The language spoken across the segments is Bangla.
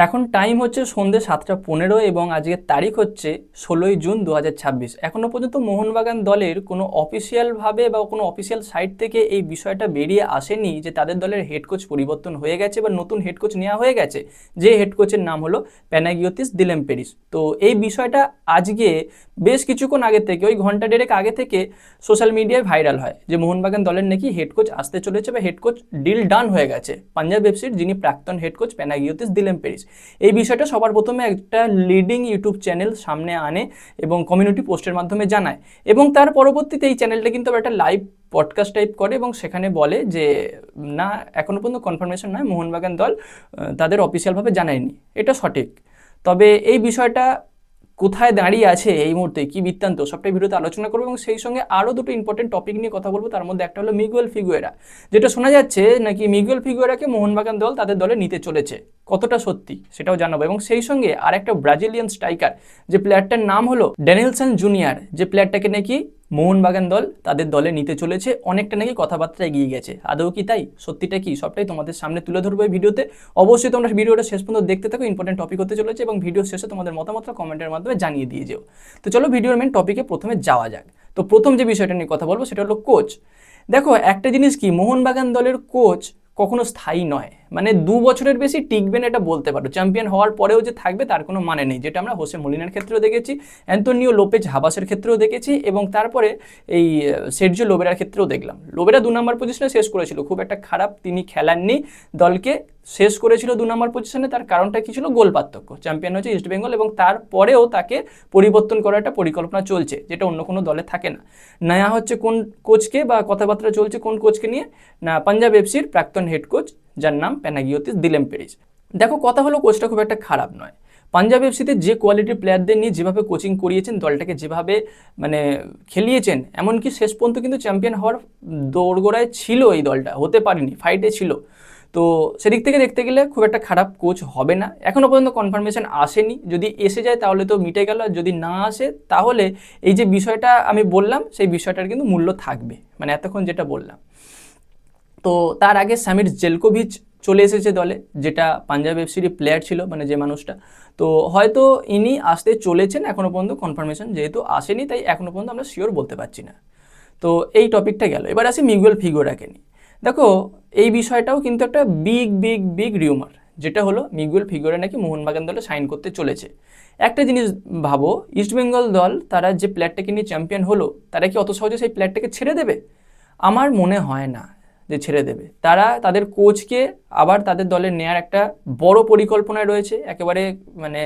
এখন টাইম হচ্ছে সন্ধ্যে 7:15 এবং আজকের তারিখ হচ্ছে 16ই জুন 2026। এখনও পর্যন্ত মোহনবাগান দলের কোনো অফিসিয়ালভাবে বা কোনো অফিসিয়াল সাইট থেকে এই বিষয়টা বেরিয়ে আসেনি যে তাদের দলের হেড কোচ পরিবর্তন হয়ে গেছে বা নতুন হেড কোচ নেওয়া হয়ে গেছে, যে হেড কোচের নাম হলো প্যানাগিওতিস দিলেম্পেরিস। তো এই বিষয়টা আজকে বেশ কিছুক্ষণ আগে থেকে, ওই ঘন্টা দেড়েক আগে থেকে সোশ্যাল মিডিয়ায় ভাইরাল হয় যে মোহনবাগান দলের নাকি হেড কোচ আসতে চলেছে বা হেড কোচ ডিল ডান হয়ে গেছে পাঞ্জাব এফসির যিনি প্রাক্তন হেড কোচ প্যানাগিওতিস দিলেম্পেরিস। এই বিষয়টা সবার প্রথমে একটা লিডিং ইউটিউব চ্যানেল সামনে আনে এবং কমিউনিটি পোস্টের মাধ্যমে জানায়, এবং তার পরবর্তীতে এই চ্যানেলটা কিন্তু একটা লাইভ পডকাস্ট টাইপ করে এবং সেখানে বলে যে না, এখনও পর্যন্ত কনফার্মেশন নয়, মোহনবাগান দল তাদের অফিসিয়ালভাবে জানায়নি। এটা সঠিক, তবে এই বিষয়টা কোথায় দাঁড়িয়ে আছে এই মুহূর্তে, কি বৃত্তান্ত, সবটাই ভিডিওতে আলোচনা করবো এবং সেই সঙ্গে আরও দুটো ইম্পর্টেন্ট টপিক নিয়ে কথা বলবো। তার মধ্যে একটা হলো মিগুয়েল ফিগুয়েরা, যেটা শোনা যাচ্ছে নাকি মিগুয়েল ফিগুয়েরাকে মোহনবাগান দল তাদের দলে নিতে চলেছে। কতটা সত্যি সেটাও জানাবো, এবং সেই সঙ্গে আর একটা ব্রাজিলিয়ান স্ট্রাইকার, যে প্লেয়ারটার নাম হলো ড্যানিয়েলসন জুনিয়র, যে প্লেয়ারটাকে নাকি মোহনবাগান দল তাদের দলে নিতে চলেছে, অনেকটা নাকি কথাবার্তা এগিয়ে গেছে। আদৌ কি তাই? সত্যিটা কি? সবটাই তোমাদের সামনে তুলে ধরবো এই ভিডিওতে। অবশ্যই তোমরা ভিডিওটা শেষ পর্যন্ত দেখতে থাকো, ইম্পর্টেন্ট টপিক হতে চলেছে এবং ভিডিও শেষে তোমাদের মতামতটা কমেন্টের মাধ্যমে জানিয়ে দিয়ে যেও। তো চলো ভিডিওর মেন টপিকে প্রথমে যাওয়া যাক। তো প্রথম যে বিষয়টা নিয়ে কথা বলবো সেটা হলো কোচ। দেখো, একটা জিনিস কি, মোহনবাগান দলের কোচ কখনো স্থায়ী নয়, মানে 2 বছরের বেশি টিকবেন এটা বলতে পারো। চ্যাম্পিয়ন হওয়ার পরেও যে থাকবে তার কোনো মানে নেই, যেটা আমরা হোসে মলিনার ক্ষেত্রেও দেখেছি, অ্যান্তোনিও লোপেজ হাবাসের ক্ষেত্রেও দেখেছি, এবং তারপরে এই সের্জিও লোবেরার ক্ষেত্রেও দেখলাম। লোবেরা 2 নম্বর পজিশনে শেষ করেছিল, খুব একটা খারাপ তিনি খেলাননি, দলকে শেষ করেছিল 2 নম্বর পজিশনে। তার কারণটা কি ছিল? গোল পার্থক্য। চ্যাম্পিয়ন হচ্ছে ইস্টবেঙ্গল এবং তারপরেও তাকে পরিবর্তন করার একটা পরিকল্পনা চলছে, যেটা অন্য কোনো দলে থাকে না। নয়া হচ্ছে কোন কোচকে, বা কথাবার্তা চলছে কোন কোচকে নিয়ে? না, পাঞ্জাব এফসির প্রাক্তন হেড কোচ, যার নাম প্যানাগিওতিস দিলেম্পেরিস। দেখো, কথা হলো কোচটা খুব একটা খারাপ নয়। পাঞ্জাব এফসিতে যে কোয়ালিটির প্লেয়ারদের নিয়ে যেভাবে কোচিং করিয়েছেন, দলটাকে যেভাবে মানে খেলিয়েছেন, এমনকি শেষ পর্যন্ত কিন্তু চ্যাম্পিয়ন হওয়ার দোরগোড়ায় ছিল এই দলটা, হতে পারেনি, ফাইটে ছিল। তো সেদিক থেকে দেখতে গেলে খুব একটা খারাপ কোচ হবে না। এখনও পর্যন্ত কনফার্মেশন আসেনি, যদি এসে যায় তাহলে তো মিটে গেল, আর যদি না আসে তাহলে এই যে বিষয়টা আমি বললাম সেই বিষয়টার কিন্তু মূল্য থাকবে, মানে এতক্ষণ যেটা বললাম। তো তার আগে সামির জেলকোভিচ চলে এসেছে দলে, যেটা পাঞ্জাব এফসির প্লেয়ার ছিল, মানে যে মানুষটা। তো হয়তো ইনি আসতে চলেছেন, এখনও পর্যন্ত কনফার্মেশন যেহেতু আসেনি তাই এখনও পর্যন্ত আমরা শিওর বলতে পারছি না। তো এই টপিকটা গেল, এবার আসি মিগুয়েল ফিগুয়েরাকে নিয়ে। দেখো, এই বিষয়টাও কিন্তু একটা বিগ বিগ বিগ রিউমার, যেটা হলো মিগুয়েল ফিগুয়েরা নাকি মোহনবাগান দলে সাইন করতে চলেছে। একটা জিনিস ভাবো, ইস্টবেঙ্গল দল তারা যে প্লেয়ারটাকে নিয়ে চ্যাম্পিয়ন হলো, তারা কি অত সহজে সেই প্লেয়ারটাকে ছেড়ে দেবে? আমার মনে হয় না যে ছেড়ে দেবে। তারা তাদের কোচকে আবার তাদের দলে নেওয়ার একটা বড় পরিকল্পনায় রয়েছে, একেবারে মানে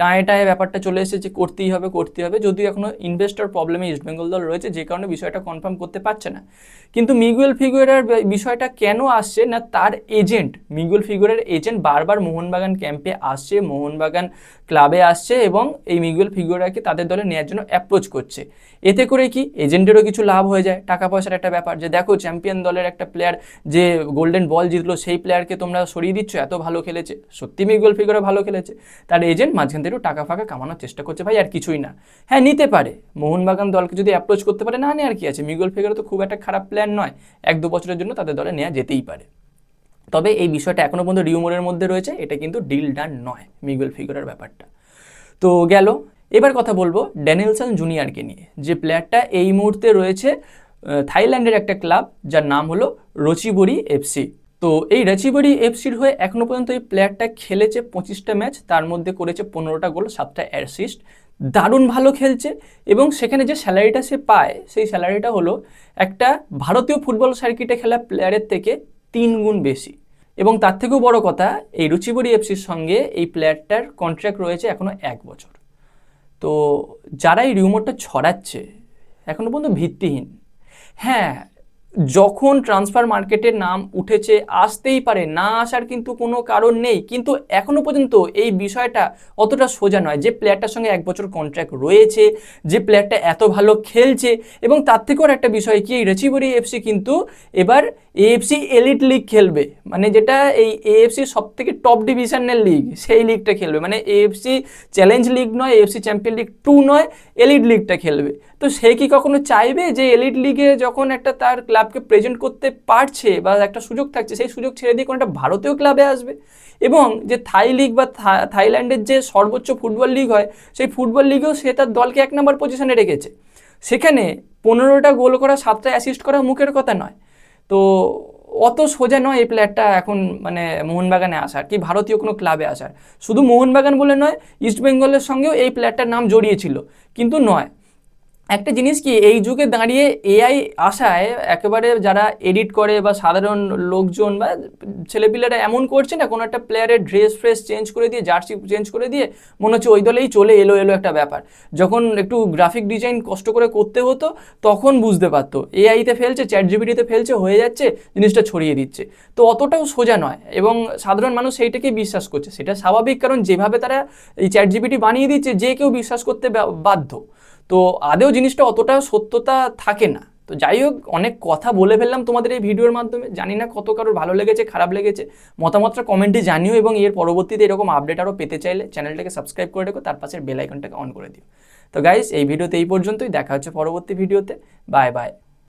টায়ে টায়ে ব্যাপারটা চলে এসেছে, করতেই হবে করতেই হবে। যদিও এখনও ইনভেস্টর প্রবলেমে ইস্টবেঙ্গল দল রয়েছে, যে কারণে বিষয়টা কনফার্ম করতে পারছে না। কিন্তু মিগুয়েল ফিগুয়েরার বিষয়টা কেন আসছে না, তার এজেন্ট, মিগুয়েল ফিগুয়েরার এজেন্ট বারবার মোহনবাগান ক্যাম্পে আসছে, মোহনবাগান ক্লাবে আসছে এবং এই মিগুয়েল ফিগুয়েরাকে তাদের দলে নেওয়ার জন্য অ্যাপ্রোচ করছে। এতে করে কি এজেন্টেরও কিছু লাভ হয়ে যায়, টাকা পয়সার একটা ব্যাপার, যে দেখো চ্যাম্পিয়ন দলের একটা প্লেয়ার যে গোল্ডেন বল জিতলো, সেই প্লেয়ারকে তোমরা সরিয়ে দিচ্ছ, এত ভালো খেলেছে, সত্যি মিগুয়েল ফিগুয়েরা ভালো খেলেছে। তার এজেন্ট মাঝখান থেকে টাকা ফাঁকা কামানোর চেষ্টা করছে, ভাই আর কিছুই না। হ্যাঁ, নিতে পারে, মোহনবাগান দলকে যদি অ্যাপ্রোচ করতে পারে, না নেওয়ার কি আছে? মিগুয়েল ফিগুয়েরা তো খুব একটা খারাপ প্লেয়ার নয়, 1-2 বছরের জন্য তাদের দলে নেওয়া যেতেই পারে। তবে এই বিষয়টা এখনও পর্যন্ত রিউমারের মধ্যে রয়েছে, এটা কিন্তু ডিল ডান নয় মিগুয়েল ফিগুয়েরার ব্যাপারটা। তো গেল, এবার কথা বলবো ড্যানিয়েলসন জুনিয়রকে নিয়ে, যে প্লেয়ারটা এই মুহূর্তে রয়েছে থাইল্যান্ডের একটা ক্লাব, যার নাম হলো রচিবরি এফসি। তো এই রচিবরি এফসির হয়ে এখনও পর্যন্ত এই প্লেয়ারটা খেলেছে 25টা ম্যাচ, তার মধ্যে করেছে 15টা গোল, 7টা অ্যাসিস্ট, দারুণ ভালো খেলছে। এবং সেখানে যে স্যালারিটা সে পায়, সেই স্যালারিটা হলো একটা ভারতীয় ফুটবল সার্কিটে খেলা প্লেয়ারের থেকে 3 গুণ বেশি। এবং তার থেকেও বড় কথা, এই রুচিবরি এফসির সঙ্গে এই প্লেয়ারটার কন্ট্রাক্ট রয়েছে এখনও 1 বছর। তো যারা এই রিউমারটা ছড়াচ্ছে এখনও পর্যন্ত ভিত্তিহীন। হ্যাঁ, যখন ট্রান্সফার মার্কেটের নাম উঠেছে, আসতেই পারে, না আসার কিন্তু কোনো কারণ নেই, কিন্তু এখনও পর্যন্ত এই বিষয়টা অতটা সোজা নয়। যে প্লেয়ারটার সঙ্গে 1 বছর কন্ট্রাক্ট রয়েছে, যে প্লেয়ারটা এত ভালো খেলছে, এবং তার থেকেও একটা বিষয় কি, এই রচিবরি এফসি কিন্তু এবার এএফসি এলিট লিগ খেলবে, মানে যেটা এই এএফসি সব থেকে টপ ডিভিশনের লিগ, সেই লিগটা খেলবে। মানে এএফসি চ্যালেঞ্জ লিগ নয়, এএফসি চ্যাম্পিয়ন লিগ 2 নয়, এলিট লিগটা খেলবে। তো সে কি কখনো চাইবে যে এলিট লিগে যখন একটা তার ক্লাবকে প্রেজেন্ট করতে পারছে বা একটা সুযোগ থাকছে, সেই সুযোগ ছেড়ে দিয়ে কোনো একটা ভারতীয় ক্লাবে আসবে? এবং যে থাই লিগ বা থাইল্যান্ডের যে সর্বোচ্চ ফুটবল লিগ হয়, সেই ফুটবল লিগেও সে তার দলকে 1 নম্বর পজিশনে রেখেছে। সেখানে 15টা গোল করা, 7টা অ্যাসিস্ট করা মুখের কথা নয়। তো অত সোজা নয় এই প্লেয়ারটা এখন মানে মোহনবাগানে আসার কি ভারতীয় কোনো ক্লাবে আসার। শুধু মোহনবাগান বলে নয়, ইস্টবেঙ্গলের সঙ্গেও এই প্লেয়ারটার নাম জড়িয়েছিল, কিন্তু নয়। একটা জিনিস কি, এই যুগে দাঁড়িয়ে এআই আসায় একেবারে যারা এডিট করে বা সাধারণ লোকজন বা ছেলেপিলেরা এমন করছে না, কোনো একটা প্লেয়ারের ড্রেস ফ্রেস চেঞ্জ করে দিয়ে, জার্সি চেঞ্জ করে দিয়ে মনে হচ্ছে ওই দলেই চলে এলো এলো একটা ব্যাপার। যখন একটু গ্রাফিক ডিজাইন কষ্ট করে করতে হতো তখন বুঝতে পারতো এআইতে ফেলছে, চ্যাট জিপিটিতে ফেলছে, হয়ে যাচ্ছে, জিনিসটা ছড়িয়ে দিচ্ছে। তো অতটাও সোজা নয় এবং সাধারণ মানুষ সেইটাকেই বিশ্বাস করছে। সেটা স্বাভাবিক, কারণ যেভাবে তারা এই চ্যাট জিপিটি বানিয়ে দিচ্ছে যে কেউ বিশ্বাস করতে বাধ্য। তো আদেও জিনিসটা অতটা সত্যতা থাকে না। তো যাই হোক, অনেক কথা বলে ফেললাম তোমাদের এই ভিডিওর মাধ্যমে। জানি না কত কারোর ভালো লেগেছে, খারাপ লেগেছে, মতামতটা কমেন্টে জানিও। এবং এর পরবর্তীতে এরকম আপডেট আরও পেতে চাইলে চ্যানেলটাকে সাবস্ক্রাইব করে রেখো, তার পাশের বেল আইকনটাকে অন করে দিও। তো গাইস, এই ভিডিওতে এই পর্যন্তই, দেখা হচ্ছে পরবর্তী ভিডিওতে। Bye bye.